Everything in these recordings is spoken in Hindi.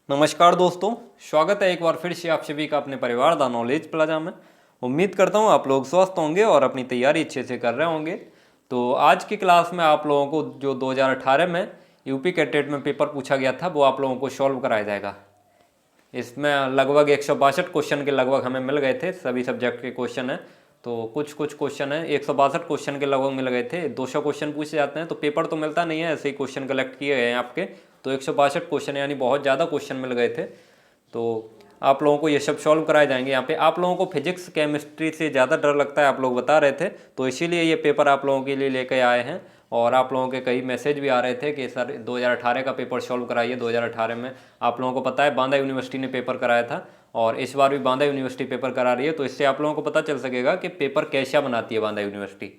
नमस्कार दोस्तों, स्वागत है एक बार फिर से आप सभी का अपने परिवार द नॉलेज प्लाजा में। उम्मीद करता हूँ आप लोग स्वस्थ होंगे और अपनी तैयारी अच्छे से कर रहे होंगे। तो आज की क्लास में आप लोगों को जो 2018 में यूपी कैटेट में पेपर पूछा गया था वो आप लोगों को सॉल्व कराया जाएगा। इसमें लगभग 162 क्वेश्चन के लगभग हमें मिल गए थे, सभी सब्जेक्ट के क्वेश्चन हैं। तो कुछ क्वेश्चन है 162 क्वेश्चन के लगभग मिल गए थे। 200 क्वेश्चन पूछे जाते हैं तो पेपर तो मिलता नहीं है, ऐसे ही क्वेश्चन कलेक्ट किए गए हैं आपके। तो 162 क्वेश्चन यानी बहुत ज़्यादा क्वेश्चन मिल गए थे। तो आप लोगों को ये सब सॉल्व कराए जाएंगे। यहाँ पे आप लोगों को फिजिक्स केमिस्ट्री से ज़्यादा डर लगता है, आप लोग बता रहे थे, तो इसीलिए ये पेपर आप लोगों के लिए लेके आए हैं। और आप लोगों के कई मैसेज भी आ रहे थे कि सर 2018 का पेपर सॉल्व कराइए। 2018 में आप लोगों को पता है बांदा यूनिवर्सिटी ने पेपर कराया था और इस बार भी बांदा यूनिवर्सिटी पेपर करा रही है। तो इससे आप लोगों को पता चल सकेगा कि पेपर कैसा बनाती है बांदा यूनिवर्सिटी।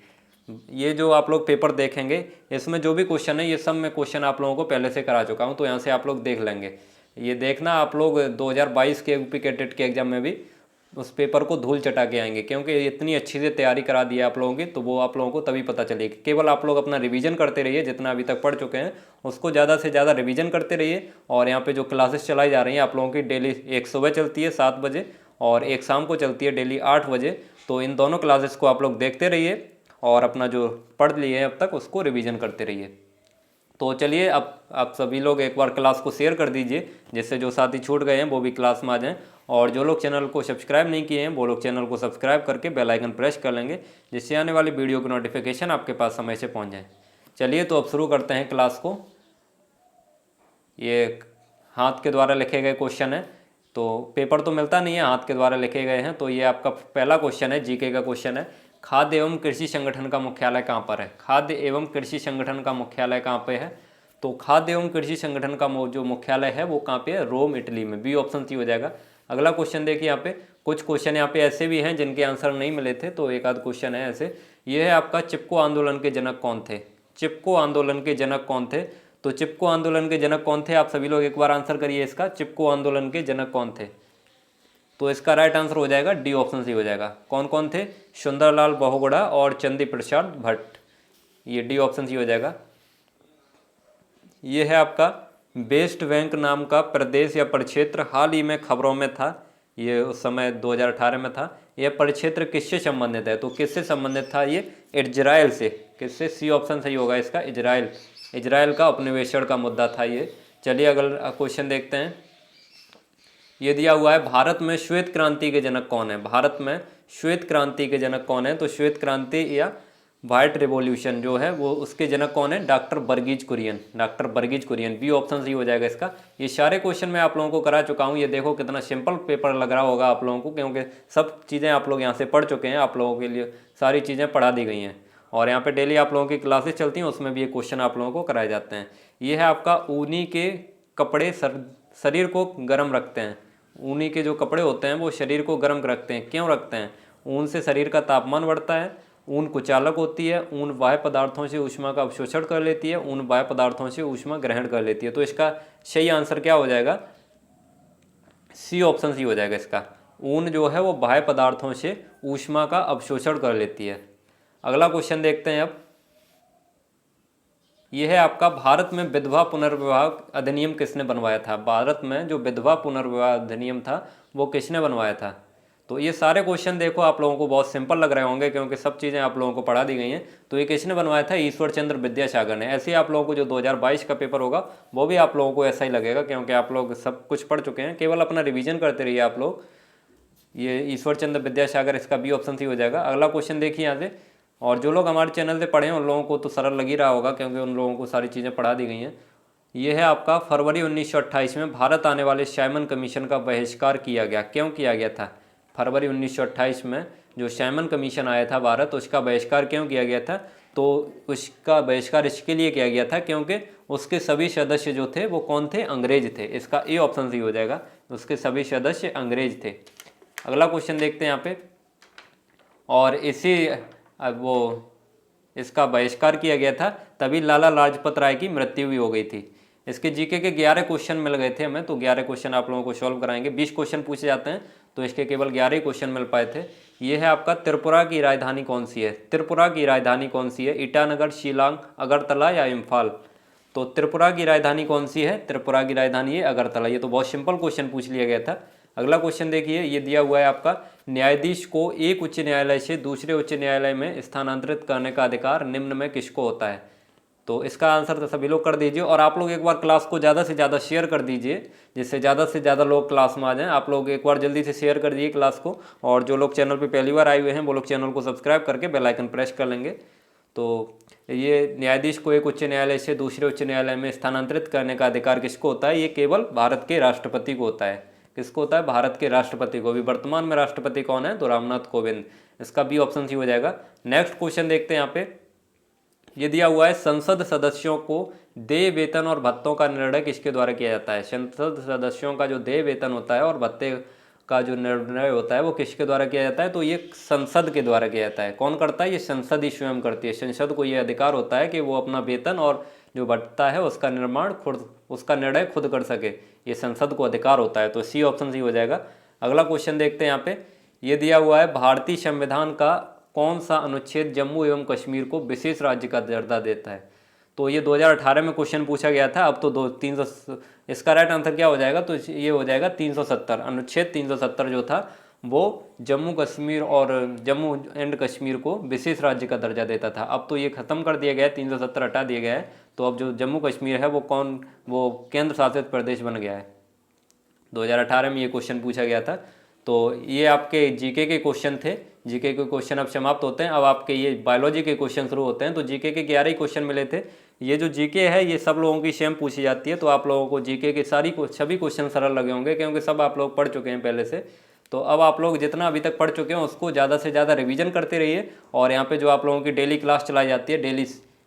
ये जो आप लोग पेपर देखेंगे इसमें जो भी क्वेश्चन है ये सब मैं क्वेश्चन आप लोगों को पहले से करा चुका हूँ, तो यहाँ से आप लोग देख लेंगे। ये देखना आप लोग 2022 के यूपी कैडेट के एग्जाम में भी उस पेपर को धूल चटा के आएंगे, क्योंकि इतनी अच्छी से तैयारी करा दी है आप लोगों की। तो वो आप लोगों को तभी पता चलेगी। केवल आप लोग अपना रिवीजन करते रहिए, जितना अभी तक पढ़ चुके हैं उसको ज़्यादा से ज़्यादा रिवीजन करते रहिए। और यहाँ पे जो क्लासेस चलाई जा रही हैं आप लोगों की, डेली एक सुबह चलती है 7 बजे और एक शाम को चलती है डेली 8 बजे। तो इन दोनों क्लासेस को आप लोग देखते रहिए और अपना जो पढ़ लिए हैं अब तक उसको रिवीजन करते रहिए। तो चलिए अब आप सभी लोग एक बार क्लास को शेयर कर दीजिए, जिससे जो साथी छूट गए हैं वो भी क्लास में आ जाएं। और जो लोग चैनल को सब्सक्राइब नहीं किए हैं वो लोग चैनल को सब्सक्राइब करके बेल आइकन प्रेस कर लेंगे, जिससे आने वाली वीडियो की नोटिफिकेशन आपके पास समय से पहुंच जाए। चलिए तो अब शुरू करते हैं क्लास को। ये हाथ के द्वारा लिखे गए क्वेश्चन है, तो पेपर तो मिलता नहीं है, हाथ के द्वारा लिखे गए हैं। तो ये आपका पहला क्वेश्चन है, जीके का क्वेश्चन है। खाद्य एवं कृषि संगठन का मुख्यालय कहाँ पर है? खाद्य एवं कृषि संगठन का मुख्यालय कहाँ पे है? तो खाद्य एवं कृषि संगठन का जो मुख्यालय है वो कहाँ पे है? रोम, इटली में। बी ऑप्शन सी हो जाएगा। अगला क्वेश्चन देखिए, यहाँ पे कुछ क्वेश्चन यहाँ पे ऐसे भी हैं जिनके आंसर नहीं मिले थे, तो एक आध क्वेश्चन है ऐसे। ये है आपका चिपको आंदोलन के जनक कौन थे? चिपको आंदोलन के जनक कौन थे? तो चिपको आंदोलन के जनक कौन थे? आप सभी लोग एक बार आंसर करिए इसका। चिपको आंदोलन के जनक कौन थे? तो इसका राइट आंसर हो जाएगा डी ऑप्शन सी हो जाएगा। कौन कौन थे? सुंदरलाल बहुगुणा और चंदी प्रसाद भट्ट। ये डी ऑप्शन सी हो जाएगा। ये है आपका वेस्ट बैंक नाम का प्रदेश या प्रक्षेत्र हाल ही में खबरों में था। ये उस समय 2018 में था। यह प्रक्षेत्र किससे संबंधित है? तो किससे संबंधित था ये? इजराइल से। किससे? सी ऑप्शन सही होगा इसका, इजराइल। इजराइल का उपनिवेशन का मुद्दा था ये। चलिए अगला क्वेश्चन देखते हैं। ये दिया हुआ है, भारत में श्वेत क्रांति के जनक कौन है? भारत में श्वेत क्रांति के जनक कौन है? तो श्वेत क्रांति या व्हाइट रिवॉल्यूशन जो है वो उसके जनक कौन है? Doctor Verghese Kurien. Doctor Verghese Kurien, B option सही हो जाएगा इसका। ये सारे क्वेश्चन मैं आप लोगों को करा चुका हूँ। ये देखो कितना सिंपल पेपर लग रहा होगा आप लोगों को, क्योंकि सब चीज़ें आप लोग यहाँ से पढ़ चुके हैं। आप लोगों के लिए सारी चीज़ें पढ़ा दी गई हैं और यहाँ पे डेली आप लोगों की क्लासेस चलती हैं, उसमें भी ये क्वेश्चन आप लोगों को कराए जाते हैं। ये है आपका ऊनी के कपड़े शरीर को गर्म रखते हैं। ऊनी के जो कपड़े होते हैं वो शरीर को गर्म रखते हैं। क्यों रखते हैं? ऊन से शरीर का तापमान बढ़ता है, ऊन कुचालक होती है, ऊन बाह्य पदार्थों से ऊष्मा का अवशोषण कर लेती है, ऊन बाह्य पदार्थों से ऊष्मा ग्रहण कर लेती है। तो इसका सही आंसर क्या हो जाएगा? सी ऑप्शन सी हो जाएगा इसका। ऊन जो है वो बाह्य पदार्थों से ऊष्मा का अवशोषण कर लेती है। अगला क्वेश्चन देखते हैं अब। यह है आपका, भारत में विधवा पुनर्विवाह अधिनियम किसने बनवाया था? भारत में जो विधवा पुनर्विवाह अधिनियम था वो किसने बनवाया था? तो ये सारे क्वेश्चन देखो आप लोगों को बहुत सिंपल लग रहे होंगे, क्योंकि सब चीज़ें आप लोगों को पढ़ा दी गई हैं। तो ये किसने बनवाया था? ईश्वर चंद्र विद्यासागर ने। ऐसे ही आप लोगों को जो 2022 का पेपर होगा वो भी आप लोगों को ऐसा ही लगेगा, क्योंकि आप लोग सब कुछ पढ़ चुके हैं। केवल अपना रिविजन करते रहिए आप लोग। ये ईश्वर चंद्र विद्यासागर, इसका बी ऑप्शन सी हो जाएगा। अगला क्वेश्चन देखिए यहाँ से। और जो लोग हमारे चैनल से पढ़े हैं उन लोगों को तो सरल लग ही रहा होगा, क्योंकि उन लोगों को सारी चीज़ें पढ़ा दी गई हैं। ये है आपका, फरवरी 1928 में भारत आने वाले साइमन कमीशन का बहिष्कार किया गया। क्यों किया गया था? फरवरी 1928 में जो साइमन कमीशन आया था भारत, उसका बहिष्कार क्यों किया गया था? तो उसका बहिष्कार इसके लिए किया गया था क्योंकि उसके सभी सदस्य जो थे वो कौन थे? अंग्रेज थे। इसका ए ऑप्शन सी हो जाएगा। उसके सभी सदस्य अंग्रेज थे। अगला क्वेश्चन देखते हैं यहाँ पे। और इसी वो इसका बहिष्कार किया गया था, तभी लाला लाजपत राय की मृत्यु भी हो गई थी। इसके जीके के 11 क्वेश्चन मिल गए थे हमें, तो 11 क्वेश्चन आप लोगों को सॉल्व कराएंगे। 20 क्वेश्चन पूछे जाते हैं तो इसके केवल 11 ही क्वेश्चन मिल पाए थे। ये है आपका, त्रिपुरा की राजधानी कौन सी है? त्रिपुरा की राजधानी कौन सी है? ईटानगर, शिलांग, अगरतला या इम्फाल? तो त्रिपुरा की राजधानी कौन सी है? त्रिपुरा की राजधानी है अगरतला। ये तो बहुत सिंपल क्वेश्चन पूछ लिया गया था। अगला क्वेश्चन देखिए, ये दिया हुआ है आपका, न्यायाधीश को एक उच्च न्यायालय से दूसरे उच्च न्यायालय में स्थानांतरित करने का अधिकार निम्न में किसको होता है? तो इसका आंसर तो सभी लोग कर दीजिए, और आप लोग एक बार क्लास को ज़्यादा से ज़्यादा शेयर कर दीजिए, जिससे ज़्यादा से ज़्यादा लोग क्लास में आ जाएं। आप लोग एक बार जल्दी से शेयर कर दीजिए क्लास को, और जो लोग चैनल पे पहली बार आए हुए हैं वो लोग चैनल को सब्सक्राइब करके बेल आइकन प्रेस कर लेंगे। तो ये न्यायाधीश को एक उच्च न्यायालय से दूसरे उच्च न्यायालय में स्थानांतरित करने का अधिकार किसको होता है? ये केवल भारत के राष्ट्रपति को होता है। किसको होता है? भारत के राष्ट्रपति को। अभी वर्तमान में राष्ट्रपति कौन है? तो रामनाथ कोविंद। इसका बी ऑप्शन सी हो जाएगा। नेक्स्ट क्वेश्चन देखते हैं यहाँ पे, ये दिया हुआ है, संसद सदस्यों को देय वेतन और भत्तों का निर्णय किसके द्वारा किया जाता है? संसद सदस्यों का जो देय वेतन होता है और भत्ते का जो निर्णय होता है वो किसके द्वारा किया जाता है? तो ये संसद के द्वारा किया जाता है। कौन करता है? ये संसद ही स्वयं करती है। संसद को ये अधिकार होता है कि वो अपना वेतन और जो भत्ता है उसका निर्माण खुद, उसका निर्णय खुद कर सके। ये संसद को अधिकार होता है। तो सी ऑप्शन सी हो जाएगा। अगला क्वेश्चन देखते हैं यहाँ पे, ये दिया हुआ है, भारतीय संविधान का कौन सा अनुच्छेद जम्मू एवं कश्मीर को विशेष राज्य का दर्जा देता है? तो ये 2018 में क्वेश्चन पूछा गया था। अब तो 300, इसका राइट आंसर क्या हो जाएगा? तो ये हो जाएगा 370। अनुच्छेद 370 जो था वो जम्मू कश्मीर और जम्मू एंड कश्मीर को विशेष राज्य का दर्जा देता था। अब तो ये खत्म कर दिया गया है, 370 हटा दिया गया है। तो अब जो जम्मू कश्मीर है वो केंद्र शासित प्रदेश बन गया है। 2018 में ये क्वेश्चन पूछा गया था। तो ये आपके जीके के क्वेश्चन थे। जीके के क्वेश्चन अब समाप्त होते हैं। अब आपके ये बायोलॉजी के क्वेश्चन शुरू होते हैं। तो जीके के 11 ही क्वेश्चन मिले थे। ये जो जीके है ये सब लोगों की सेम पूछी जाती है। तो आप लोगों को जीके के सभी क्वेश्चन सरल लगे होंगे, क्योंकि सब आप लोग पढ़ चुके हैं पहले से। तो अब आप लोग जितना अभी तक पढ़ चुके हैं उसको ज़्यादा से ज़्यादा रिवीजन करते रहिए। और यहाँ पे जो आप लोगों की डेली क्लास चलाई जाती है, डेली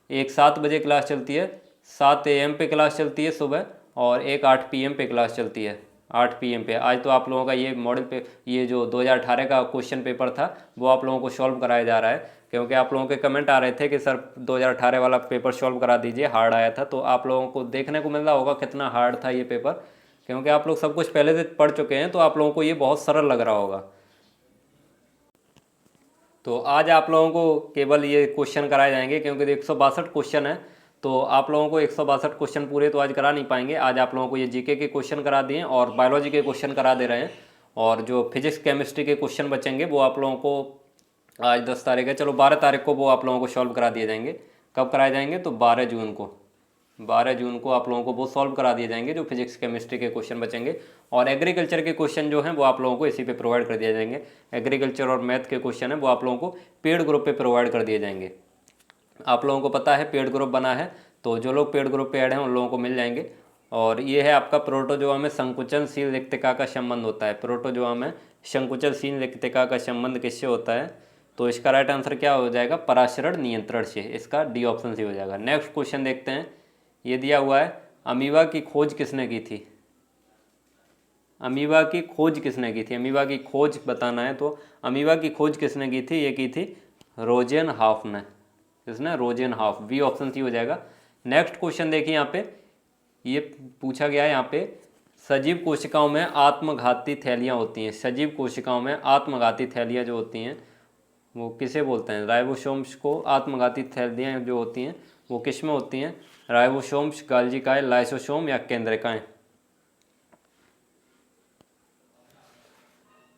एक 7 बजे क्लास चलती है, 7 AM पे क्लास चलती है सुबह, और एक 8 PM पे क्लास चलती है, 8 PM पे। आज तो आप लोगों का ये मॉडल पे, ये जो 2018 का क्वेश्चन पेपर था वो आप लोगों को सॉल्व कराया जा रहा है, क्योंकि आप लोगों के कमेंट आ रहे थे कि सर 2018 वाला पेपर सॉल्व करा दीजिए, हार्ड आया था। तो आप लोगों को देखने को मिल रहा होगा कितना हार्ड था ये पेपर, क्योंकि आप लोग सब कुछ पहले से पढ़ चुके हैं। तो आप लोगों को ये बहुत सरल लग रहा होगा। तो आज आप लोगों को केवल ये क्वेश्चन कराए जाएंगे, क्योंकि 162 क्वेश्चन है। तो आप लोगों को 162 क्वेश्चन पूरे तो आज करा नहीं पाएंगे। आज आप लोगों को ये जीके के क्वेश्चन करा दिए और बायोलॉजी के क्वेश्चन करा दे रहे हैं, और जो फिजिक्स केमिस्ट्री के क्वेश्चन बचेंगे वो आप लोगों को आज 10 तारीख है, चलो 12 तारीख को वो आप लोगों को सॉल्व करा दिए जाएंगे। कब कराए जाएंगे? तो 12 जून को। 12 जून को आप लोगों को वो सॉल्व करा दिए जाएंगे जो फिजिक्स केमिस्ट्री के क्वेश्चन बचेंगे। और एग्रीकल्चर के क्वेश्चन जो हैं वो आप लोगों को इसी पे प्रोवाइड कर दिए जाएंगे। एग्रीकल्चर और मैथ के क्वेश्चन हैं वो आप लोगों को पेड ग्रुप पे प्रोवाइड कर दिए जाएंगे। आप लोगों को पता है पेड ग्रुप बना है, तो जो लोग पेड ग्रुप पे ऐड हैं उन लोगों को मिल जाएंगे। और ये है आपका प्रोटोजोआ में संकुचनशील रिक्तिका का संबंध होता है। प्रोटोजोआ में संकुचनशील रिक्तिका का संबंध किससे होता है? तो इसका राइट आंसर क्या हो जाएगा? पराशरण नियंत्रण से। इसका डी ऑप्शन से हो जाएगा। नेक्स्ट क्वेश्चन देखते हैं, ये दिया हुआ है, अमीबा की खोज किसने की थी? अमीबा की खोज किसने की थी? अमीबा की खोज बताना है। तो अमीबा की खोज किसने की थी? ये की थी रोजेनहॉफ ने। किसने? रोजेनहॉफ। बी ऑप्शन सी हो जाएगा। नेक्स्ट क्वेश्चन देखिए, यहाँ पे ये पूछा गया है, यहाँ पे सजीव कोशिकाओं में आत्मघाती थैलियाँ होती हैं। सजीव कोशिकाओं में आत्मघाती थैलियाँ जो होती हैं वो किसे बोलते हैं? राइबोसोम्स को। आत्मघाती थैलियाँ जो होती हैं वो किस में होती हैं? राइबोसोम्स, गाल्जिकाएं, लाइसोसोम या केंद्रकाएं?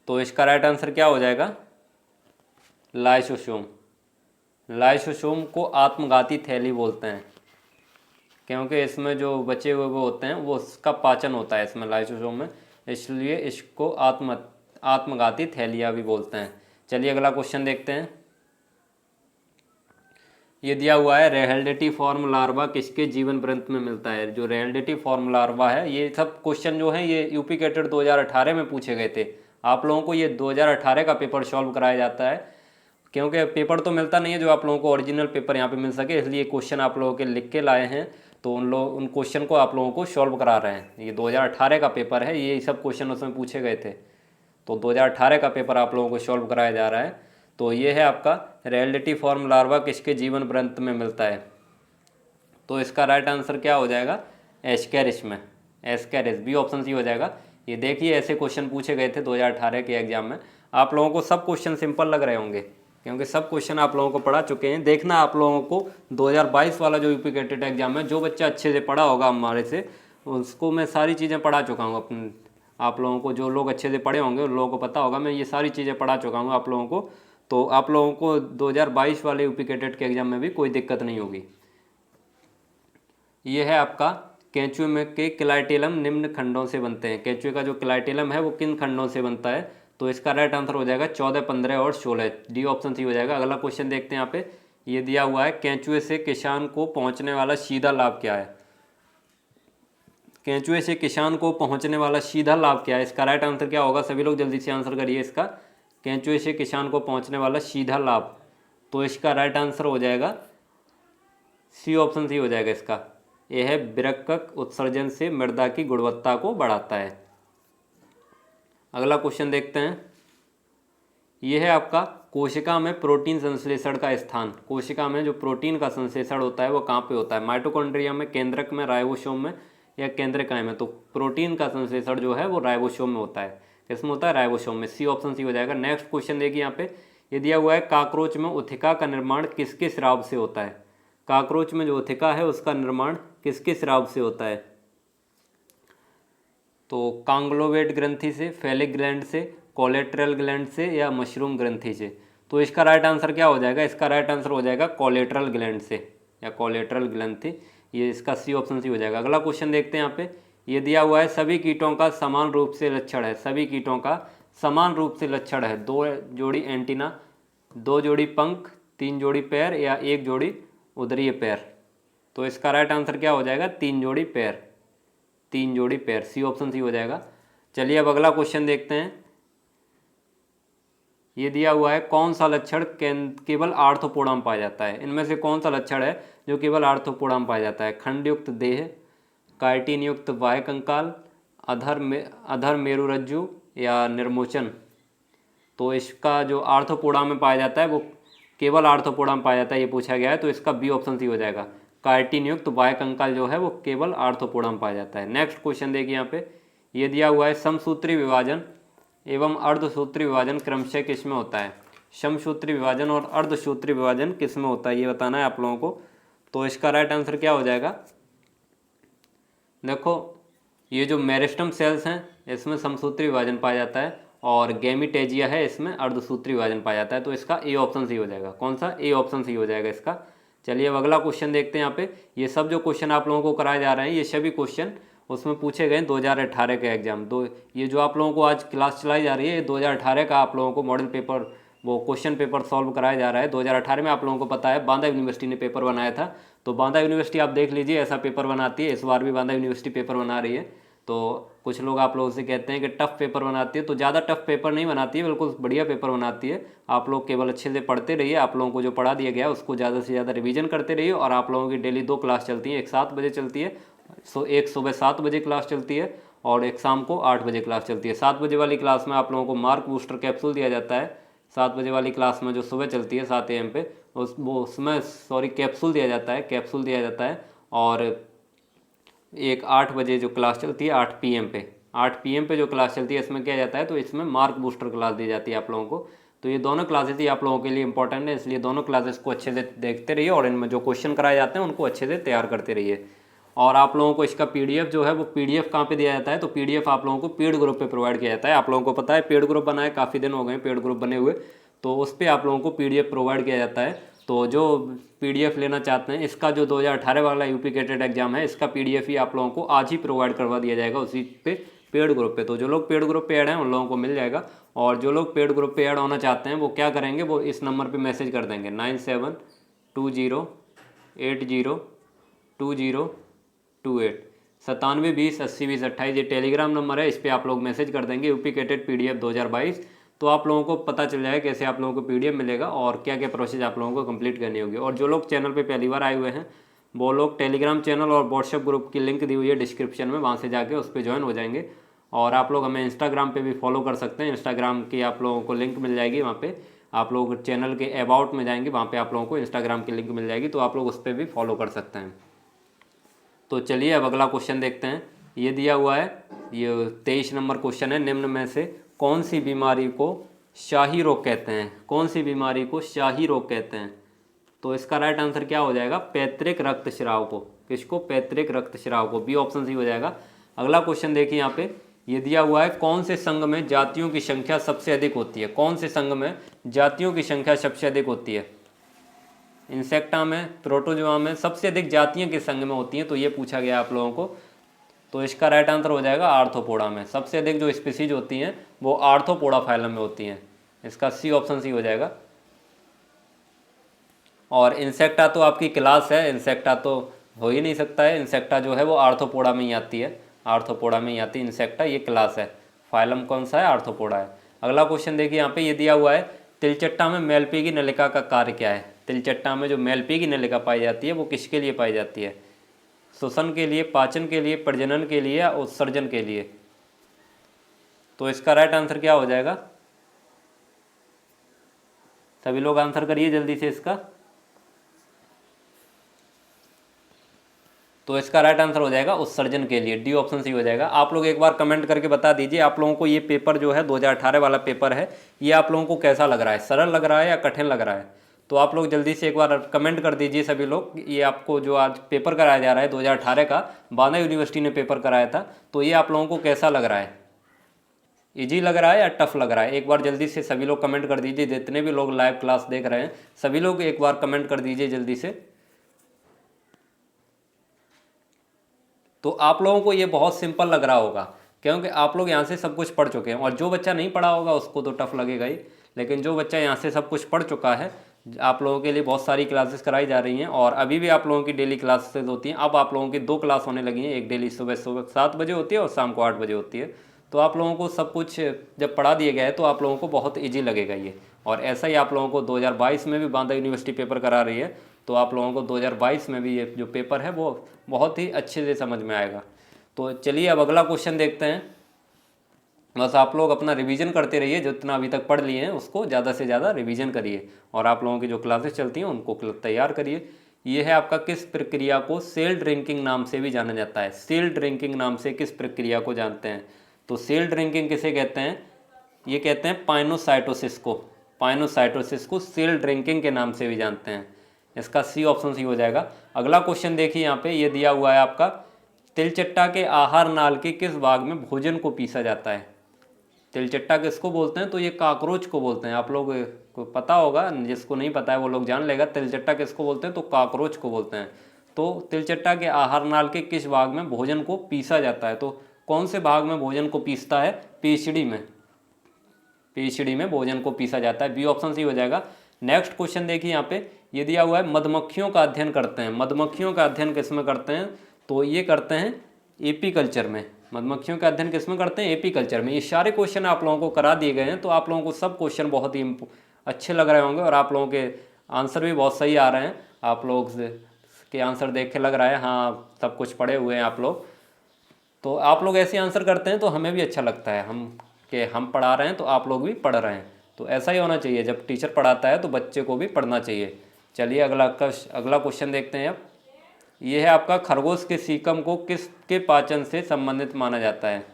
तो इसका राइट आंसर क्या हो जाएगा? लाइसोसोम। लाइसोसोम को आत्मघाती थैली बोलते हैं, क्योंकि इसमें जो बचे हुए वो होते हैं वो उसका पाचन होता है इसमें, लाइसोसोम में, इसलिए इसको आत्मघाती थैलियाँ भी बोलते हैं। चलिए अगला क्वेश्चन देखते हैं। ये दिया हुआ है, रेहेल्डेटी फॉर्म लार्वा किसके जीवन वृत्त में मिलता है? जो रेहेल्डेटी फॉर्म लार्वा है, ये सब क्वेश्चन जो है ये यूपी कैटेट 2018 में पूछे गए थे। आप लोगों को ये 2018 का पेपर सॉल्व कराया जाता है, क्योंकि पेपर तो मिलता नहीं है जो आप लोगों को ओरिजिनल पेपर यहाँ पे मिल सके, इसलिए क्वेश्चन आप लोगों के लिख के लाए हैं। तो उन क्वेश्चन को आप लोगों को सॉल्व करा रहे हैं। ये 2018 का पेपर है, ये सब क्वेश्चन उसमें पूछे गए थे। तो 2018 का पेपर आप लोगों को सॉल्व कराया जा रहा है। तो ये है आपका, रेहेल्डेटी फॉर्म लार्वा किसके जीवन वृत्त में मिलता है? तो इसका राइट आंसर क्या हो जाएगा? एस्केरिस में। एस्केरिस, बी ऑप्शन सी हो जाएगा। ये देखिए ऐसे क्वेश्चन पूछे गए थे 2018 के एग्जाम में। आप लोगों को सब क्वेश्चन सिंपल लग रहे होंगे, क्योंकि सब क्वेश्चन आप लोगों को पढ़ा चुके हैं। देखना आप लोगों को 2022 वाला जो यूपी कैडेट एग्जाम है, जो बच्चा अच्छे से पढ़ा होगा हमारे से, उसको मैं सारी चीज़ें पढ़ा चुका हूँ अपने आप लोगों को। जो लोग अच्छे से पढ़े होंगे उन लोगों को पता होगा, मैं ये सारी चीज़ें पढ़ा चुका हूँ आप लोगों को। तो आप लोगों को 2022 वाले यूपी कैडेट के एग्जाम में भी कोई दिक्कत नहीं होगी। ये है आपका केंचुए में के क्लाइटेलम निम्न खंडों से बनते हैं। केंचुए का जो क्लाइटेलम है वो किन खंडों से बनता है? तो इसका राइट आंसर हो जाएगा 14, 15 और 16। डी ऑप्शन सी हो जाएगा। अगला क्वेश्चन देखते हैं। यहाँ पे ये दिया हुआ है, केंचुए से किसान को पहुंचने वाला सीधा लाभ क्या है? केंचुए से किसान को पहुंचने वाला सीधा लाभ क्या है? इसका राइट आंसर क्या होगा? सभी लोग जल्दी से आंसर करिए इसका। केंचुए से किसान को पहुंचने वाला सीधा लाभ, तो इसका राइट आंसर हो जाएगा सी, ऑप्शन सी हो जाएगा इसका। यह है विरक्कक उत्सर्जन से मृदा की गुणवत्ता को बढ़ाता है। अगला क्वेश्चन देखते हैं। यह है आपका कोशिका में प्रोटीन संश्लेषण का स्थान। कोशिका में जो प्रोटीन का संश्लेषण होता है वो कहाँ पे होता है? माइटोकॉन्ड्रिया में, केंद्रक में, राइबोसोम में या केंद्रकाय में? तो प्रोटीन का संश्लेषण जो है वो राइबोसोम में होता है। किसमें होता है? राइबोसोम में। सी, ऑप्शन सी हो जाएगा। नेक्स्ट क्वेश्चन देखिए यहाँ पे, ये दिया हुआ है, काकरोच में उथिका का निर्माण किसके स्राव से होता है? काकरोच में जो उथिका है उसका निर्माण किसके स्राव से होता है? तो कांग्लोवेट ग्रंथि से, फेलिक ग्लैंड से, कोलेट्रल ग्लैंड से या मशरूम ग्रंथि से? तो इसका राइट आंसर क्या हो जाएगा? इसका राइट आंसर हो जाएगा कोलेट्रल ग्लैंड से या कोलेट्रल ग्रंथि। ये इसका सी, ऑप्शन सी हो जाएगा। अगला क्वेश्चन देखते हैं। यहाँ पे ये दिया हुआ है, सभी कीटों का समान रूप से लक्षण है। सभी कीटों का समान रूप से लक्षण है। 2 जोड़ी एंटीना, 2 जोड़ी पंख, 3 जोड़ी पैर या 1 जोड़ी उदरीय पैर? तो इसका राइट आंसर क्या हो जाएगा? 3 जोड़ी पैर। 3 जोड़ी पैर, सी, ऑप्शन सी हो जाएगा। चलिए अब अगला क्वेश्चन देखते हैं। ये दिया हुआ है, कौन सा लक्षण केवल आर्थ्रोपोडा में पाया जाता है? इनमें से कौन सा लक्षण है जो केवल आर्थ्रोपोडा में पाया जाता है? खंडयुक्त देह, काइटिन युक्त बाह्य कंकाल, अधर मेरुरज्जु या निर्मोचन? तो इसका जो आर्थ्रोपोडा में पाया जाता है वो केवल आर्थ्रोपोडा में पाया जाता है, ये पूछा गया है। तो इसका बी, ऑप्शन सी हो जाएगा। काइटिन युक्त बाह्य कंकाल जो है वो केवल आर्थ्रोपोडा में पाया जाता है। नेक्स्ट क्वेश्चन देखिए यहाँ पे, ये दिया हुआ है, समसूत्री विभाजन एवं अर्धसूत्री विभाजन क्रमशः किस में होता है? समसूत्री विभाजन और अर्धसूत्री विभाजन किस में होता है ये बताना है आप लोगों को। तो इसका राइट आंसर क्या हो जाएगा? देखो, ये जो मेरिस्टम सेल्स हैं इसमें समसूत्री विभाजन पाया जाता है और गैमीटेजिया है इसमें अर्धसूत्री विभाजन पाया जाता है। तो इसका ए, ऑप्शन सी हो जाएगा। कौन सा? ए, ऑप्शन सी हो जाएगा इसका। चलिए अब अगला क्वेश्चन देखते हैं। यहाँ पे ये सब जो क्वेश्चन आप लोगों को कराए जा रहे हैं ये सभी क्वेश्चन उसमें पूछे गए 2018 के एग्जाम। ये जो आप लोगों को आज क्लास चलाई जा रही है ये 2018 का आप लोगों को मॉडल पेपर, वो क्वेश्चन पेपर सॉल्व कराया जा रहा है। 2018 में आप लोगों को पता है बांदा यूनिवर्सिटी ने पेपर बनाया था। तो बांदा यूनिवर्सिटी आप देख लीजिए ऐसा पेपर बनाती है। इस बार भी बांदा यूनिवर्सिटी पेपर बना रही है। तो कुछ लोग आप लोगों से कहते हैं कि टफ पेपर बनाती है, तो ज़्यादा टफ पेपर नहीं बनाती है, बिल्कुल बढ़िया पेपर बनाती है। आप लोग केवल अच्छे से पढ़ते रहिए। आप लोगों को जो पढ़ा दिया गया है उसको ज़्यादा से ज़्यादा रिवीजन करते रहिए। और आप लोगों की डेली 2 क्लास चलती है, एक 7 बजे चलती है, एक सुबह 7 बजे क्लास चलती है और एक शाम को 8 बजे क्लास चलती है। 7 बजे वाली क्लास में आप लोगों को मार्क बूस्टर कैप्सूल दिया जाता है। 7 बजे वाली क्लास में जो सुबह चलती है 7 AM पे उसमें कैप्सूल दिया जाता है, कैप्सूल दिया जाता है। और एक 8 बजे जो क्लास चलती है 8 PM पे, 8 PM पे जो क्लास चलती है इसमें क्या जाता है? तो इसमें मार्क बूस्टर क्लास दी जाती है आप लोगों को। तो ये दोनों क्लासेस ही आप लोगों के लिए इंपॉर्टेंट है, इसलिए दोनों क्लासेस को अच्छे से देखते रहिए और इनमें जो क्वेश्चन कराए जाते हैं उनको अच्छे से तैयार करते रहिए। और आप लोगों को इसका PDF जो है वो PDF कहाँ पे दिया जाता है? तो PDF आप लोगों को पेड ग्रुप पे प्रोवाइड किया जाता है। आप लोगों को पता है पेड ग्रुप बनाए काफ़ी दिन हो गए पेड ग्रुप बने हुए, तो उस पर आप लोगों को PDF प्रोवाइड किया जाता है। तो जो PDF लेना चाहते हैं, इसका जो 2018 वाला यूपी कैडेट एग्जाम है इसका PDF ही आप लोगों को आज ही प्रोवाइड करवा दिया जाएगा उसी पे पेड ग्रुप पे। तो जो लोग पेड ग्रुप पे ऐड हैं उन लोगों को मिल जाएगा। और जो लोग पेड ग्रुप पे ऐड होना चाहते हैं वो क्या करेंगे? वो इस नंबर पे मैसेज कर देंगे 9720802028 9720802028। ये टेलीग्राम नंबर है, इस पर आप लोग मैसेज कर देंगे यूपी कैडेट PDF 2022। तो आप लोगों को पता चल जाएगा कैसे आप लोगों को PDF मिलेगा और क्या क्या प्रोसेस आप लोगों को कंप्लीट करनी होगी। और जो लोग चैनल पे पहली बार आए हुए हैं वो लोग टेलीग्राम चैनल और व्हाट्सएप ग्रुप की लिंक दी हुई है डिस्क्रिप्शन में, वहाँ से जाके उस पर ज्वाइन हो जाएंगे। और आप लोग हमें इंस्टाग्राम पे भी फॉलो कर सकते हैं। इंस्टाग्राम की आप लोगों को लिंक मिल जाएगी, वहाँ पे आप लोग चैनल के अबाउट में जाएंगे, वहाँ पे आप लोगों को इंस्टाग्राम की लिंक मिल जाएगी, तो आप लोग उस पर भी फॉलो कर सकते हैं। तो चलिए अब अगला क्वेश्चन देखते हैं। ये दिया हुआ है, ये 23 नंबर क्वेश्चन है, निम्न में से कौन सी बीमारी को शाही रोग कहते हैं? कौन सी बीमारी को शाही रोग कहते हैं? तो इसका राइट आंसर क्या हो जाएगा? पैतृक रक्तस्राव को। किसको? पैतृक रक्तस्राव को। बी ऑप्शन सी हो जाएगा। अगला क्वेश्चन देखिए यहाँ पे, ये दिया हुआ है, कौन से संघ में जातियों की संख्या सबसे अधिक होती है? कौन से संघ में जातियों की संख्या सबसे अधिक होती है? इंसेक्टा में, प्रोटोजोआ में सबसे अधिक जातियां किस संघ में होती हैं? तो ये पूछा गया आप लोगों को। तो इसका राइट आंसर हो जाएगा आर्थ्रोपोडा में। सबसे अधिक जो स्पीसीज होती हैं वो आर्थ्रोपोडा फाइलम में होती हैं। इसका सी ऑप्शन सी हो जाएगा। और इंसेक्टा तो आपकी क्लास है, इंसेक्टा तो हो ही नहीं सकता है। इंसेक्टा जो है वो आर्थ्रोपोडा में ही आती है, आर्थ्रोपोडा में ही आती है इंसेक्टा, ये क्लास है। फाइलम कौन सा है? आर्थ्रोपोडा है। अगला क्वेश्चन देखिए यहाँ पे, ये दिया हुआ है, तिलचट्टा में मेलपी की नलिका का कार्य क्या है? तिलचट्टा में जो मेलपी की नलिका पाई जाती है वो किसके लिए पाई जाती है? श्वसन के लिए, पाचन के लिए, प्रजनन के लिए या उत्सर्जन के लिए? तो इसका राइट आंसर क्या हो जाएगा? सभी लोग आंसर करिए जल्दी से इसका। तो इसका राइट आंसर हो जाएगा उत्सर्जन के लिए। डी ऑप्शन सी हो जाएगा। आप लोग एक बार कमेंट करके बता दीजिए आप लोगों को ये पेपर जो है 2018 वाला पेपर है, ये आप लोगों को कैसा लग रहा है? सरल लग रहा है या कठिन लग रहा है? तो आप लोग जल्दी से एक बार कमेंट कर दीजिए सभी लोग। ये आपको जो आज पेपर कराया जा रहा है 2018 का, बांदा यूनिवर्सिटी ने पेपर कराया था, तो ये आप लोगों को कैसा लग रहा है? इजी लग रहा है या टफ लग रहा है? एक बार जल्दी से सभी लोग कमेंट कर दीजिए। जितने भी लोग लाइव क्लास देख रहे हैं सभी लोग एक बार कमेंट कर दीजिए जल्दी से। तो आप लोगों को ये बहुत सिंपल लग रहा होगा क्योंकि आप लोग यहाँ से सब कुछ पढ़ चुके हैं। और जो बच्चा नहीं पढ़ा होगा उसको तो टफ लगेगा ही, लेकिन जो बच्चा यहाँ से सब कुछ पढ़ चुका है, आप लोगों के लिए बहुत सारी क्लासेस कराई जा रही हैं और अभी भी आप लोगों की डेली क्लासेस होती हैं। अब आप लोगों की 2 क्लास होने लगी हैं, एक डेली सुबह 7 बजे होती है और शाम को 8 बजे होती है। तो आप लोगों को सब कुछ जब पढ़ा दिया गया है तो आप लोगों को बहुत ईजी लगेगा ये। और ऐसा ही आप लोगों को 2022 में भी बांदा यूनिवर्सिटी पेपर करा रही है, तो आप लोगों को 2022 में भी ये जो पेपर है वो बहुत ही अच्छे से समझ में आएगा। तो चलिए अब अगला क्वेश्चन देखते हैं। बस आप लोग अपना रिवीजन करते रहिए, जितना अभी तक पढ़ लिए हैं उसको ज़्यादा से ज़्यादा रिवीजन करिए और आप लोगों की जो क्लासेस चलती हैं उनको तैयार करिए। ये है आपका, किस प्रक्रिया को सेल ड्रिंकिंग नाम से भी जाना जाता है? सेल ड्रिंकिंग नाम से किस प्रक्रिया को जानते हैं? तो सेल ड्रिंकिंग किसे कहते हैं? ये कहते हैं पाइनोसाइटोसिस को। पाइनोसाइटोसिस को सेल ड्रिंकिंग के नाम से भी जानते हैं। इसका सी ऑप्शन सी हो जाएगा। अगला क्वेश्चन देखिए यहाँ पे, ये दिया हुआ है आपका, तिलचट्टा के आहार नाल के किस भाग में भोजन को पीसा जाता है? तिलचट्टा किसको बोलते हैं? तो ये काकरोच को बोलते हैं। आप लोग को पता होगा, जिसको नहीं पता है वो लोग जान लेगा। तिलचट्टा किसको बोलते हैं? तो काकरोच को बोलते हैं। तो तिलचट्टा के आहार नाल के किस भाग में भोजन को पीसा जाता है? तो कौन से भाग में भोजन को पीसता है? पेचड़ी में। पेचड़ी में भोजन को पीसा जाता है। बी ऑप्शन सी हो जाएगा। नेक्स्ट क्वेश्चन देखिए यहाँ पे, ये दिया हुआ है, मधुमक्खियों का अध्ययन करते हैं। मधुमक्खियों का अध्ययन किस में करते हैं? तो ये करते हैं एपीकल्चर में। मधुमक्खियों का अध्ययन किस में करते हैं? एपीकल्चर में। ये सारे क्वेश्चन आप लोगों को करा दिए गए हैं, तो आप लोगों को सब क्वेश्चन बहुत ही अच्छे लग रहे होंगे और आप लोगों के आंसर भी बहुत सही आ रहे हैं। आप लोग के आंसर देख के लग रहा है हाँ सब कुछ पढ़े हुए हैं आप लोग। तो आप लोग ऐसे आंसर करते हैं तो हमें भी अच्छा लगता है, हम पढ़ा रहे हैं तो आप लोग भी पढ़ रहे हैं। तो ऐसा ही होना चाहिए, जब टीचर पढ़ाता है तो बच्चे को भी पढ़ना चाहिए। चलिए अगला क्वेश्चन देखते हैं अब। ये है आपका, खरगोश के सीकम को किसके पाचन से संबंधित माना जाता है?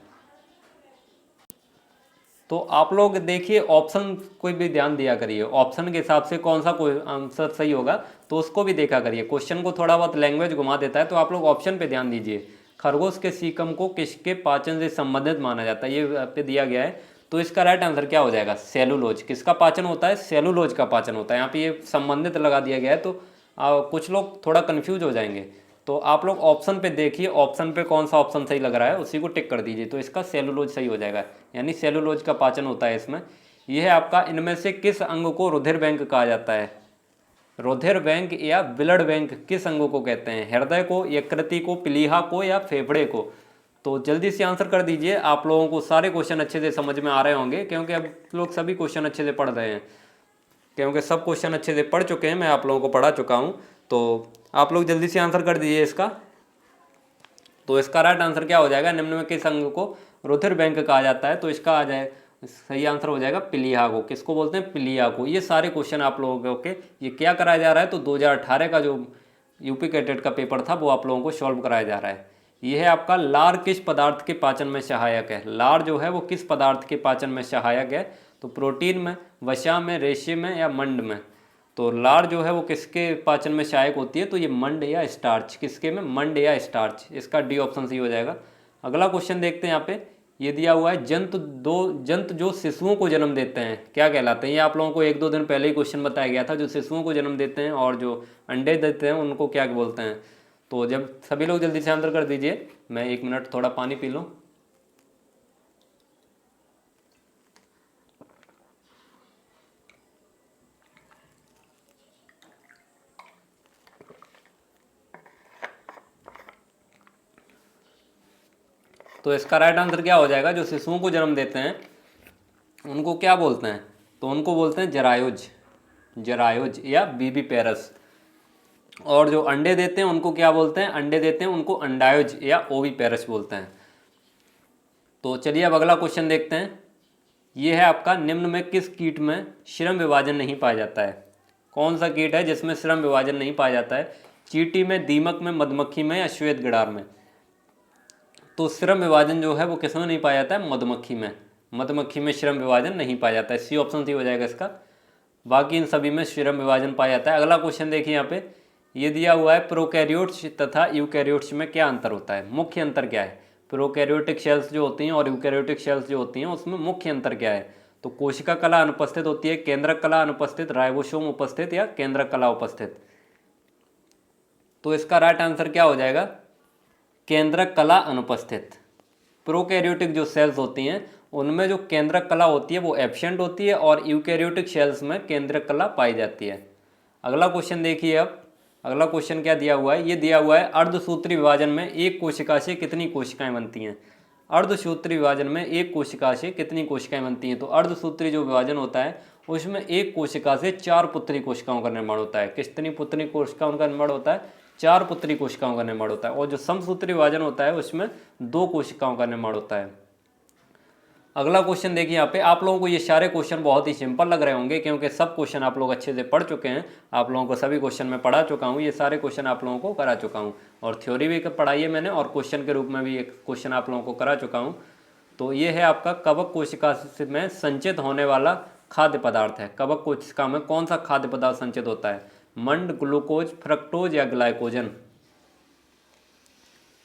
तो आप लोग देखिए ऑप्शन कोई भी ध्यान दिया करिए, ऑप्शन के हिसाब से कौन सा कोई आंसर सही होगा तो उसको भी देखा करिए। क्वेश्चन को थोड़ा बहुत लैंग्वेज घुमा देता है, तो आप लोग ऑप्शन पे ध्यान दीजिए। खरगोश के सीकम को किसके पाचन से संबंधित माना जाता है, ये पे दिया गया है। तो इसका राइट आंसर क्या हो जाएगा? सेलुलोज। किसका पाचन होता है? सेलुलोज का पाचन होता है। यहाँ पे ये संबंधित लगा दिया गया है, तो कुछ लोग थोड़ा कन्फ्यूज हो जाएंगे। तो आप लोग ऑप्शन पे देखिए, ऑप्शन पे कौन सा ऑप्शन सही लग रहा है उसी को टिक कर दीजिए। तो इसका सेलुलोज सही हो जाएगा, यानी सेलुलोज का पाचन होता है इसमें। यह है आपका, इनमें से किस अंग को रुधिर बैंक कहा जाता है? रुधिर बैंक या ब्लड बैंक किस अंगों को कहते हैं? हृदय को, यकृति को, प्लीहा को या फेफड़े को? तो जल्दी से आंसर कर दीजिए। आप लोगों को सारे क्वेश्चन अच्छे से समझ में आ रहे होंगे क्योंकि अब लोग सभी क्वेश्चन अच्छे से पढ़ रहे हैं, क्योंकि सब क्वेश्चन अच्छे से पढ़ चुके हैं, मैं आप लोगों को पढ़ा चुका हूँ। तो आप लोग जल्दी से आंसर कर दीजिए इसका। तो इसका राइट आंसर क्या हो जाएगा? निम्न में किस अंग को रुधिर बैंक कहा जाता है? तो इसका आ जाए सही आंसर हो जाएगा प्लीहा को। किसको बोलते हैं? प्लीहा को। ये सारे क्वेश्चन आप लोगों के ये क्या कराया जा रहा है? तो 2018 का जो यूपी कैडेट का पेपर था वो आप लोगों को सॉल्व कराया जा रहा है। ये है आपका, लार किस पदार्थ के पाचन में सहायक है? लार जो है वो किस पदार्थ के पाचन में सहायक है? तो प्रोटीन में, वसा में, रेशे में या मंड में। तो लार जो है वो किसके पाचन में सहायक होती है, तो ये मंड या स्टार्च, किसके में, मंड या स्टार्च, इसका डी ऑप्शन सही हो जाएगा। अगला क्वेश्चन देखते हैं यहाँ पे, ये दिया हुआ है जंतु जो शिशुओं को जन्म देते हैं क्या कहलाते हैं। ये आप लोगों को 1-2 दिन पहले ही क्वेश्चन बताया गया था। जो शिशुओं को जन्म देते हैं और जो अंडे देते हैं उनको क्या बोलते हैं। तो जब सभी लोग जल्दी से आंसर कर दीजिए, मैं 1 मिनट थोड़ा पानी पी लूँ। तो इसका राइट आंसर क्या हो जाएगा, जो शिशुओं को जन्म देते हैं उनको क्या बोलते हैं, तो उनको बोलते हैं जरायुज या बीबीपेरस। और जो अंडे देते हैं उनको क्या बोलते हैं, अंडे देते हैं उनको अंडायुज या ओवीपेरस बोलते हैं। तो चलिए अब अगला क्वेश्चन देखते हैं। ये है आपका, निम्न में किस कीट में श्रम विभाजन नहीं पाया जाता है। कौन सा कीट है जिसमें श्रम विभाजन नहीं पाया जाता है। चींटी में, दीमक में, मधुमक्खी में या श्वेत गिडार में। तो श्रम विभाजन जो है वो किसमें नहीं पाया जाता है, मधुमक्खी में। मधुमक्खी में श्रम विभाजन नहीं पाया जाता है, सी ऑप्शन सी हो जाएगा इसका। बाकी इन सभी में श्रम विभाजन पाया जाता है। अगला क्वेश्चन देखिए यहाँ पे, ये दिया हुआ है, प्रोकैरियोट्स तथा यूकैरियोट्स में क्या अंतर होता है, मुख्य अंतर क्या है। प्रोकैरियोटिक सेल्स जो होती हैं और यूकैरियोटिक सेल्स जो होती हैं उसमें मुख्य अंतर क्या है। तो कोशिका कला अनुपस्थित होती है, केंद्रक कला अनुपस्थित, राइबोसोम उपस्थित या केंद्रक कला उपस्थित। तो इसका राइट आंसर क्या हो जाएगा, केंद्रक कला अनुपस्थित। प्रोकैरियोटिक जो सेल्स होती हैं उनमें जो केंद्रक कला होती है वो एब्सेंट होती है और यूकैरियोटिक सेल्स में केंद्रक कला पाई जाती है। अगला क्वेश्चन देखिए अब, अगला क्वेश्चन क्या दिया हुआ है, ये दिया हुआ है, अर्धसूत्री विभाजन में एक कोशिका से कितनी कोशिकाएं बनती हैं। अर्धसूत्री विभाजन में एक कोशिका से कितनी कोशिकाएं बनती हैं। तो अर्धसूत्री जो विभाजन होता है उसमें एक कोशिका से 4 पुत्री कोशिकाओं का निर्माण होता है। कितनी पुत्री कोशिकाओं का निर्माण होता है, 4 पुत्री कोशिकाओं का निर्माण होता है। और जो समसूत्री विभाजन होता है उसमें 2 कोशिकाओं का निर्माण होता है। अगला क्वेश्चन देखिए यहाँ पे, आप लोगों को ये सारे क्वेश्चन बहुत ही सिंपल लग रहे होंगे क्योंकि सब क्वेश्चन आप लोग अच्छे से पढ़ चुके हैं। आप लोगों को सभी क्वेश्चन मैं पढ़ा चुका हूँ, ये सारे क्वेश्चन आप लोगों को करा चुका हूँ और थ्योरी भी पढ़ाई है मैंने और क्वेश्चन के रूप में भी एक क्वेश्चन आप लोगों को करा चुका हूँ। तो ये है आपका, कवक कोशिका में संचित होने वाला खाद्य पदार्थ है। कवक कोशिका में कौन सा खाद्य पदार्थ संचित होता है, मंड, ग्लूकोज, फ्रक्टोज या ग्लाइकोजन।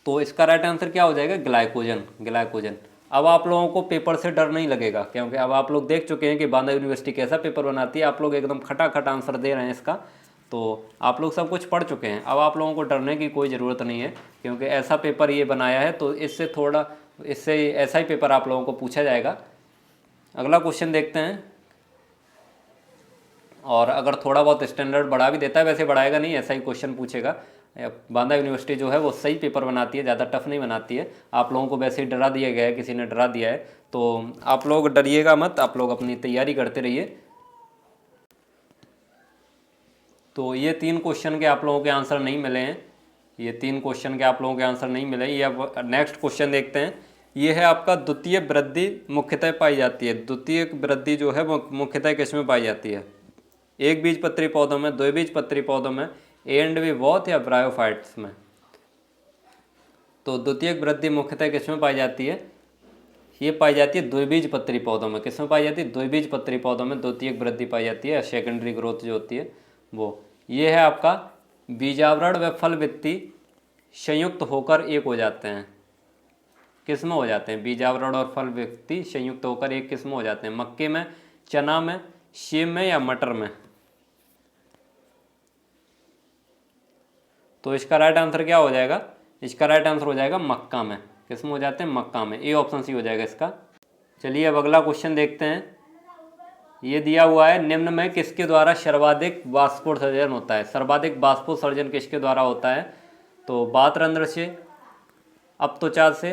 तो इसका राइट आंसर क्या हो जाएगा, ग्लाइकोजन। अब आप लोगों को पेपर से डर नहीं लगेगा क्योंकि अब आप लोग देख चुके हैं कि बांदा यूनिवर्सिटी कैसा पेपर बनाती है। आप लोग एकदम खटाखट आंसर दे रहे हैं इसका, तो आप लोग सब कुछ पढ़ चुके हैं। अब आप लोगों को डरने की कोई ज़रूरत नहीं है क्योंकि ऐसा पेपर ये बनाया है तो इससे ऐसा ही पेपर आप लोगों को पूछा जाएगा। अगला क्वेश्चन देखते हैं, और अगर थोड़ा बहुत स्टैंडर्ड बढ़ा भी देता है, वैसे बढ़ाएगा नहीं, ऐसा ही क्वेश्चन पूछेगा। बांदा यूनिवर्सिटी जो है वो सही पेपर बनाती है, ज़्यादा टफ नहीं बनाती है। आप लोगों को वैसे ही डरा दिया गया है, किसी ने डरा दिया है, तो आप लोग डरिएगा मत, आप लोग अपनी तैयारी करते रहिए। तो ये 3 क्वेश्चन के आप लोगों के आंसर नहीं मिले हैं, ये 3 क्वेश्चन के आप लोगों के आंसर नहीं मिले। ये अब नेक्स्ट क्वेश्चन देखते हैं। ये है आपका, द्वितीय वृद्धि मुख्यतः पाई जाती है। द्वितीय वृद्धि जो है वो मुख्यतः किसमें पाई जाती है, एक बीजपत्री पौधों में, द्विबीजपत्री पौधों में, ए एंड बी बोथ या ब्रायोफाइट्स में। तो द्वितीयक वृद्धि मुख्यतः किसमें पाई जाती है, ये पाई जाती है द्विबीजपत्री पौधों में। किसमें पाई जाती है, द्विबीजपत्री पौधों में द्वितीयक वृद्धि पाई जाती है, सेकेंडरी ग्रोथ जो होती है वो। ये है आपका, बीजावरण व फल भित्ति संयुक्त होकर एक हो जाते हैं। किसमें हो जाते हैं, बीजावरण और फल भित्ति संयुक्त होकर एक किसमें हो जाते हैं, मक्के में, चना में, सेब में या मटर में। तो इसका राइट आंसर क्या हो जाएगा, इसका राइट आंसर हो जाएगा मक्का में। किसमें हो जाते हैं, मक्का में, ए ऑप्शन सी हो जाएगा इसका। चलिए अब अगला क्वेश्चन देखते हैं। ये दिया हुआ है, निम्न में किसके द्वारा सर्वाधिक बाष्पोत्सर्जन होता है। सर्वाधिक बाष्पोत्सर्जन किसके द्वारा होता है, तो बात रंध्र से, अपत्वचा से,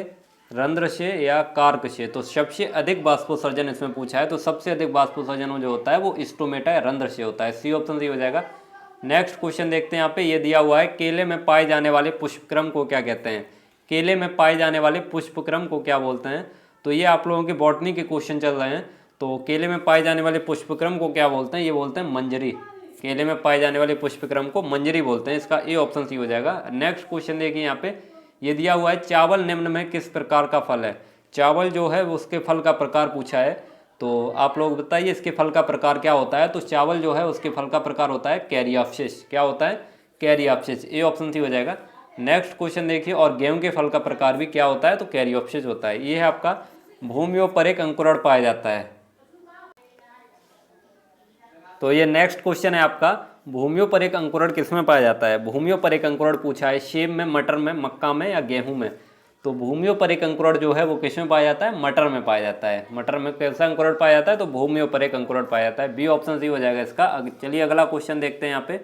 रंध्र से या कार्क से। तो सबसे अधिक बाष्पोत्सर्जन इसमें पूछा है, तो सबसे अधिक बाष्पोत्सर्जन जो होता है वो स्टोमेटा या रंध्र से होता है, सी ऑप्शन सी हो जाएगा। नेक्स्ट क्वेश्चन देखते हैं। यहाँ पे ये दिया हुआ है, केले में पाए जाने वाले पुष्पक्रम को क्या कहते हैं। केले में पाए जाने वाले पुष्पक्रम को क्या बोलते हैं। तो ये आप लोगों के बॉटनी के क्वेश्चन चल रहे हैं। तो केले में पाए जाने वाले पुष्पक्रम को क्या बोलते हैं, ये बोलते हैं मंजरी। केले में पाए जाने वाले पुष्पक्रम को मंजरी बोलते हैं, इसका ए ऑप्शन सी हो जाएगा। नेक्स्ट क्वेश्चन देखिए यहाँ पे, ये दिया हुआ है, चावल निम्न में किस प्रकार का फल है। चावल जो है उसके फल का प्रकार पूछा है। तो आप लोग बताइए इसके फल का प्रकार क्या होता है। तो चावल जो है उसके फल का प्रकार होता है कैरियोप्सिस। क्या होता है? कैरियोप्सिस। ए ऑप्शन सी हो जाएगा। नेक्स्ट क्वेश्चन देखिए, और गेहूं के फल का प्रकार भी क्या होता है? तो कैरियोप्सिस होता है। ये है आपका भूमियों पर एक अंकुरण पाया जाता है। तो ये नेक्स्ट क्वेश्चन है आपका, भूमियों पर एक अंकुरण किसमें पाया जाता है? भूमियों पर एक अंकुरण पूछा है, सेब में, मटर में, मक्का में या गेहूं में। तो भूमियों पर एक अंकुरण जो है वो किसमें पाया जाता है? मटर में पाया जाता है। मटर में कैसा अंकुरण पाया जाता है? तो भूमियों पर एक अंकुरण पाया जाता है। बी ऑप्शन सी हो जाएगा इसका। चलिए अगला क्वेश्चन देखते हैं। यहाँ पे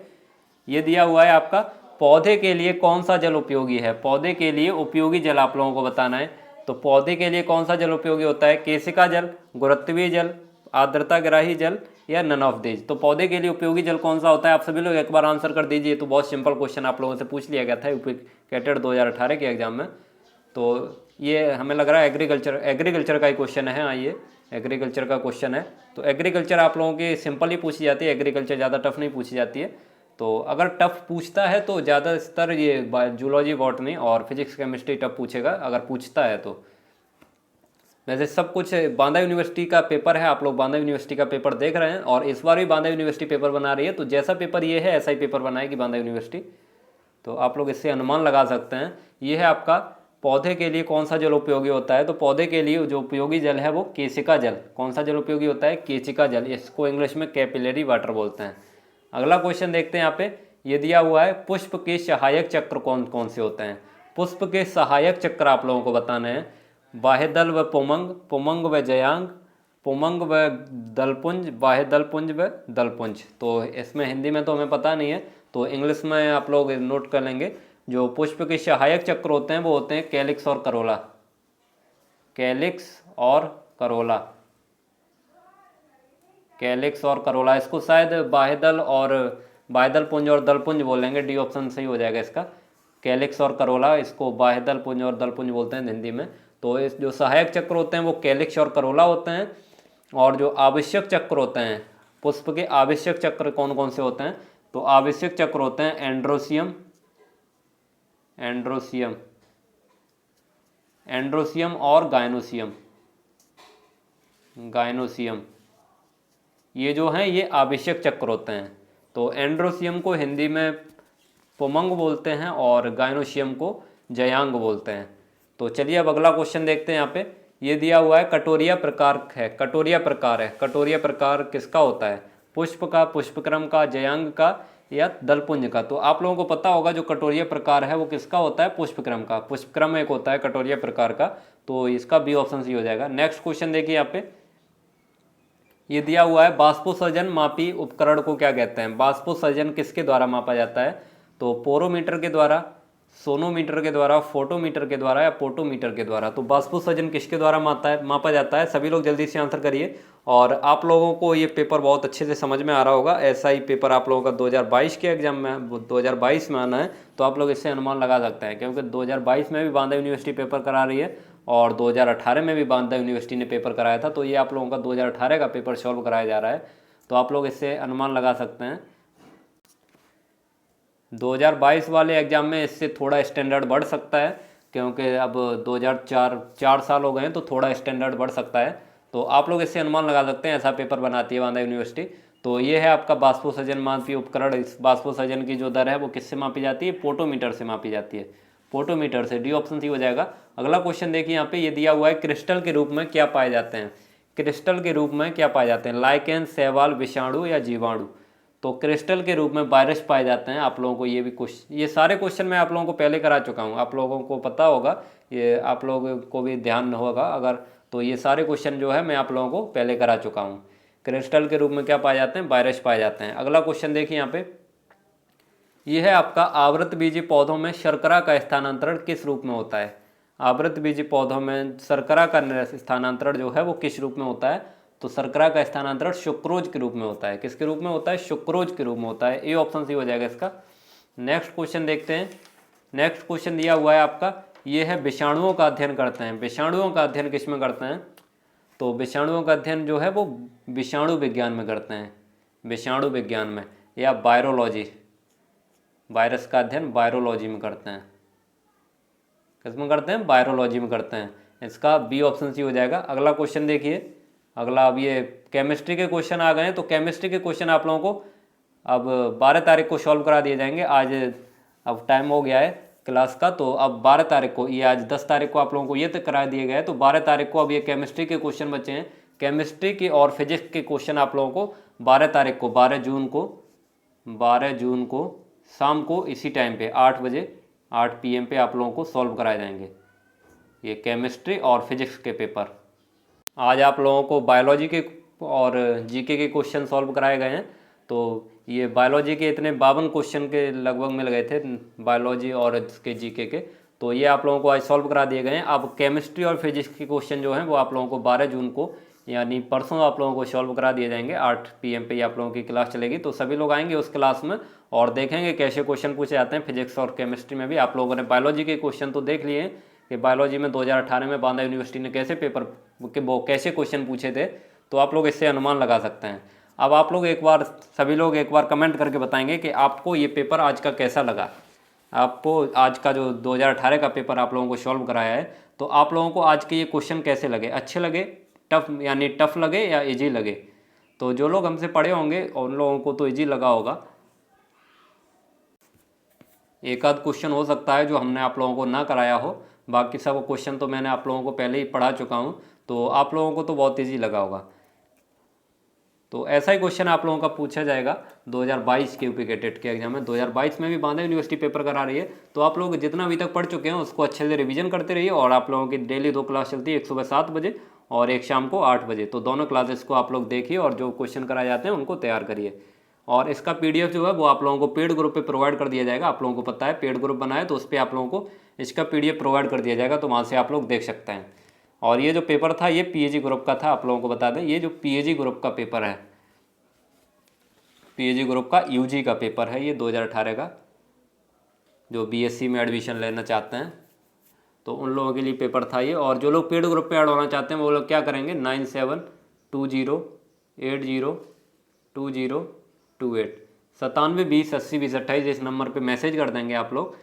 ये दिया हुआ है आपका, पौधे के लिए कौन सा जल उपयोगी है? पौधे के लिए उपयोगी जल आप लोगों को बताना है। तो पौधे के लिए कौन सा जल उपयोगी होता है? केशिका जल, गुरुत्वीय जल, आर्द्रताग्राही जल या नन ऑफ दीज। तो पौधे के लिए उपयोगी जल कौन सा होता है? आप सभी लोग एक बार आंसर कर दीजिए। तो बहुत सिंपल क्वेश्चन आप लोगों से पूछ लिया गया था यूपी कैटेट 2018 के एग्जाम में। तो ये हमें लग रहा है एग्रीकल्चर का ही क्वेश्चन है। हाँ, ये एग्रीकल्चर का क्वेश्चन है। तो एग्रीकल्चर आप लोगों की सिंपल ही पूछी जाती है, एग्रीकल्चर ज़्यादा टफ नहीं पूछी जाती है। तो अगर टफ पूछता है तो ज़्यादातर ये जूलॉजी, बॉटनी और फिजिक्स केमिस्ट्री टफ पूछेगा अगर पूछता है तो। वैसे सब कुछ बांदा यूनिवर्सिटी का पेपर है, आप लोग बांदा यूनिवर्सिटी का पेपर देख रहे हैं और इस बार भी बांदा यूनिवर्सिटी पेपर बना रही है। तो जैसा पेपर ये है ऐसा ही पेपर बनाएगी बांदा यूनिवर्सिटी। तो आप लोग इससे अनुमान लगा सकते हैं। ये है आपका, पौधे के लिए कौन सा जल उपयोगी होता है? तो पौधे के लिए जो उपयोगी जल है वो केशिका जल। कौन सा जल उपयोगी होता है? केशिका जल। इसको इंग्लिश में कैपिलरी वाटर बोलते हैं। अगला क्वेश्चन देखते हैं। यहाँ पे ये दिया हुआ है, पुष्प के सहायक चक्र कौन कौन से होते हैं? पुष्प के सहायक चक्र आप लोगों को बताने हैं। बाह्यदल व पुमंग, पुमंग व जयांग, पुमंग व दलपुंज, बाह्यदल पुंज व दलपुंज। तो इसमें हिंदी में तो हमें पता नहीं है, तो इंग्लिश में आप लोग नोट कर लेंगे। जो पुष्प के सहायक चक्र होते हैं वो होते हैं कैलिक्स और करोला। कैलिक्स और करोला, कैलिक्स और करोला। इसको शायद बाह्यदल पुंज और दलपुंज बोलेंगे। डी ऑप्शन सही हो जाएगा इसका। कैलिक्स और करोला, इसको बाह्यदल पुंज और दलपुंज बोलते हैं हिंदी में। तो इस जो सहायक चक्र होते हैं वो कैलिक्स और करोला होते हैं। और जो आवश्यक चक्र होते हैं, पुष्प के आवश्यक चक्र कौन कौन से होते हैं? तो आवश्यक चक्र होते हैं एंड्रोसियम, एंड्रोसियम, एंड्रोसियम और गायनोसियम, गायनोसियम। ये जो हैं ये आवश्यक चक्र होते हैं। तो एंड्रोसियम को हिंदी में पुमंग बोलते हैं और गायनोसियम को जयांग बोलते हैं। तो चलिए अब अगला क्वेश्चन देखते हैं। यहाँ पे ये दिया हुआ है, कटोरिया प्रकार है, कटोरिया प्रकार है। कटोरिया प्रकार किसका होता है? पुष्प का, पुष्पक्रम का, जयांग का या दलपुंज का। तो आप लोगों को पता होगा जो कटोरिया प्रकार है वो किसका होता है? पुष्पक्रम का। पुष्पक्रम एक होता है कटोरिया प्रकार का। तो इसका बी ऑप्शन सी हो जाएगा। नेक्स्ट क्वेश्चन देखिए। यहाँ पे ये दिया हुआ है, बाष्पोत्सर्जन मापी उपकरण को क्या कहते हैं? बाष्पोत्सर्जन किसके द्वारा मापा जाता है? तो पोरोमीटर के द्वारा, सोनोमीटर के द्वारा, फोटोमीटर के द्वारा या पोटोमीटर के द्वारा। तो बाष्पोत्सर्जन किसके द्वारा मापा जाता है? सभी लोग जल्दी से आंसर करिए। और आप लोगों को ये पेपर बहुत अच्छे से समझ में आ रहा होगा। ऐसा ही पेपर आप लोगों का 2022 के एग्जाम में 2022 में आना है। तो आप लोग इससे अनुमान लगा सकते हैं, क्योंकि 2022 में भी बांदा यूनिवर्सिटी पेपर करा रही है और 2018 में भी बांदा यूनिवर्सिटी ने पेपर कराया था। तो ये आप लोगों का 2018 का पेपर सॉल्व कराया जा रहा है। तो आप लोग इससे अनुमान लगा सकते हैं। 2022 वाले एग्जाम में इससे थोड़ा स्टैंडर्ड बढ़ सकता है, क्योंकि अब 2004 साल हो गए हैं तो थोड़ा स्टैंडर्ड बढ़ सकता है। तो आप लोग इससे अनुमान लगा सकते हैं, ऐसा पेपर बनाती है बांदा यूनिवर्सिटी। तो ये है आपका बाष्पोत्सर्जन मापी उपकरण। इस बाष्पोत्सर्जन की जो दर है वो किससे मापी जाती है? पोटोमीटर से मापी जाती है। पोटोमीटर से। डी ऑप्शन सी हो जाएगा। अगला क्वेश्चन देखिए। यहाँ पे ये दिया हुआ है, क्रिस्टल के रूप में क्या पाए जाते हैं? क्रिस्टल के रूप में क्या पाए जाते हैं? लाइकेन, शैवाल, विषाणु या जीवाणु। तो क्रिस्टल के रूप में वायरस पाए जाते हैं। आप लोगों को ये सारे क्वेश्चन मैं आप लोगों को पहले करा चुका हूँ, आप लोगों को पता होगा, ये आप लोगों को भी ध्यान होगा अगर। तो ये सारे क्वेश्चन जो है मैं आप लोगों को पहले करा चुका हूँ। क्रिस्टल के रूप में क्या पाए जाते हैं? वायरस पाए जाते हैं। अगला क्वेश्चन देखिए। यहाँ पे यह है आपका, आवृत बीजी पौधों में शर्करा का स्थानांतरण किस रूप में होता है? आवृत बीजी पौधों में शर्करा का स्थानांतरण जो है वो किस रूप में होता है? तो शर्करा का स्थानांतरण सुक्रोज के रूप में होता है। किसके रूप में होता है? सुक्रोज के रूप में होता है। ए ऑप्शन सी हो जाएगा इसका। नेक्स्ट क्वेश्चन देखते हैं। नेक्स्ट क्वेश्चन दिया हुआ है आपका, ये है, विषाणुओं का अध्ययन करते हैं। विषाणुओं का अध्ययन किस में करते हैं? तो विषाणुओं का अध्ययन जो है वो विषाणु विज्ञान में करते हैं, विषाणु विज्ञान में, या वायरोलॉजी। वायरस का अध्ययन वायरोलॉजी में करते हैं। किस में करते हैं? वायरोलॉजी में करते हैं। इसका बी ऑप्शन सी हो जाएगा। अगला क्वेश्चन देखिए। अगला अब ये केमिस्ट्री के क्वेश्चन आ गए हैं, तो केमिस्ट्री के क्वेश्चन आप लोगों को अब 12 तारीख को सॉल्व करा दिए जाएंगे। आज अब टाइम हो गया है क्लास का, तो अब 12 तारीख को, ये आज 10 तारीख को आप लोगों को ये तक करा दिए गए हैं, तो 12 तारीख को अब ये केमिस्ट्री के क्वेश्चन बचे हैं। केमिस्ट्री के और फिजिक्स के क्वेश्चन आप लोगों को 12 तारीख को 12 जून को शाम को इसी टाइम पे 8 बजे 8 PM पे आप लोगों को सॉल्व कराए जाएंगे ये केमिस्ट्री और फिजिक्स के पेपर। आज आप लोगों को बायोलॉजी के और जीके के क्वेश्चन सॉल्व कराए गए हैं। तो ये बायोलॉजी के इतने 52 क्वेश्चन के लगभग मिल गए थे बायोलॉजी और इसके जीके के, तो ये आप लोगों को आज सॉल्व करा दिए गए हैं। अब केमिस्ट्री और फिजिक्स के क्वेश्चन जो हैं वो आप लोगों को 12 जून को यानी परसों आप लोगों को सॉल्व करा दिए जाएंगे। 8 PM पे आप लोगों की क्लास चलेगी, तो सभी लोग आएंगे उस क्लास में और देखेंगे कैसे क्वेश्चन पूछे जाते हैं फिजिक्स और केमिस्ट्री में भी। आप लोगों ने बायोलॉजी के क्वेश्चन तो देख लिए कि बायोलॉजी में 2018 में बांदा यूनिवर्सिटी ने कैसे पेपर के वो कैसे क्वेश्चन पूछे थे, तो आप लोग इससे अनुमान लगा सकते हैं। अब आप लोग सभी लोग एक बार कमेंट करके बताएंगे कि आपको ये पेपर आज का कैसा लगा। आपको आज का जो 2018 का पेपर आप लोगों को सॉल्व कराया है, तो आप लोगों को आज के ये क्वेश्चन कैसे लगे, अच्छे लगे, टफ लगे या इजी लगे। तो जो लोग हमसे पढ़े होंगे उन लोगों को तो इजी लगा होगा। एक आध क्वेश्चन हो सकता है जो हमने आप लोगों को ना कराया हो, बाकी सब क्वेश्चन तो मैंने आप लोगों को पहले ही पढ़ा चुका हूँ, तो आप लोगों को तो बहुत ईजी लगा होगा। तो ऐसा ही क्वेश्चन आप लोगों का पूछा जाएगा 2022 के यूपी के टेट के एग्जाम में। 2022 में भी बांदा यूनिवर्सिटी पेपर करा रही है, तो आप लोग जितना अभी तक पढ़ चुके हैं उसको अच्छे से रिवीजन करते रहिए। और आप लोगों की डेली 2 क्लास चलती है, एक सुबह 7 बजे और एक शाम को 8 बजे, तो दोनों क्लासेस को आप लोग देखिए और जो क्वेश्चन कराए जाते हैं उनको तैयार करिए। और इसका PDF जो है वो आप लोगों को पेड ग्रुप पे प्रोवाइड कर दिया जाएगा। आप लोगों को पता है पेड ग्रुप बनाए, तो उस पर आप लोगों को इसका PDF प्रोवाइड कर दिया जाएगा, तो वहाँ से आप लोग देख सकते हैं। और ये जो पेपर था ये PAG ग्रुप का था। आप लोगों को बता दें ये जो PAG ग्रुप का पेपर है, PAG ग्रुप का UG का पेपर है ये 2018 का, जो BSc में एडमिशन लेना चाहते हैं तो उन लोगों के लिए पेपर था ये। और जो लोग पेड ग्रुप पे ऐड होना चाहते हैं वो लोग क्या करेंगे, 9720802028 9720802028 इस नंबर पे मैसेज कर देंगे आप लोग।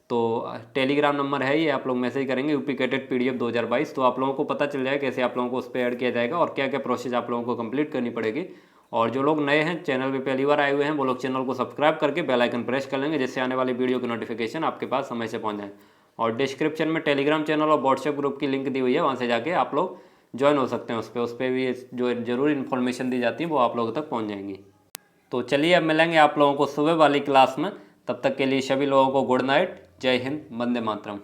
तो टेलीग्राम नंबर है ये, आप लोग मैसेज करेंगे यूपी कैडेट PDF 2022, तो आप लोगों को पता चल जाएगा कैसे आप लोगों को उस पर ऐड किया जाएगा और क्या क्या प्रोसेस आप लोगों को कंप्लीट करनी पड़ेगी। और जो लोग नए हैं चैनल पे पहली बार आए हुए हैं वो लोग चैनल को सब्सक्राइब करके बेल आइकन प्रेस कर लेंगे, जिससे आने वाली वीडियो की नोटिफिकेशन आपके पास समय से पहुंच जाए। और डिस्क्रिप्शन में टेलीग्राम चैनल और व्हाट्सएप ग्रुप की लिंक दी हुई है, वहाँ से जाके आप लोग ज्वाइन हो सकते हैं। उस पर भी जो जरूरी इन्फॉर्मेशन दी जाती है वो आप लोगों तक पहुँच जाएंगी। तो चलिए अब मिलेंगे आप लोगों को सुबह वाली क्लास में, तब तक के लिए सभी लोगों को गुड नाइट, जय हिंद, वंदे मातरम।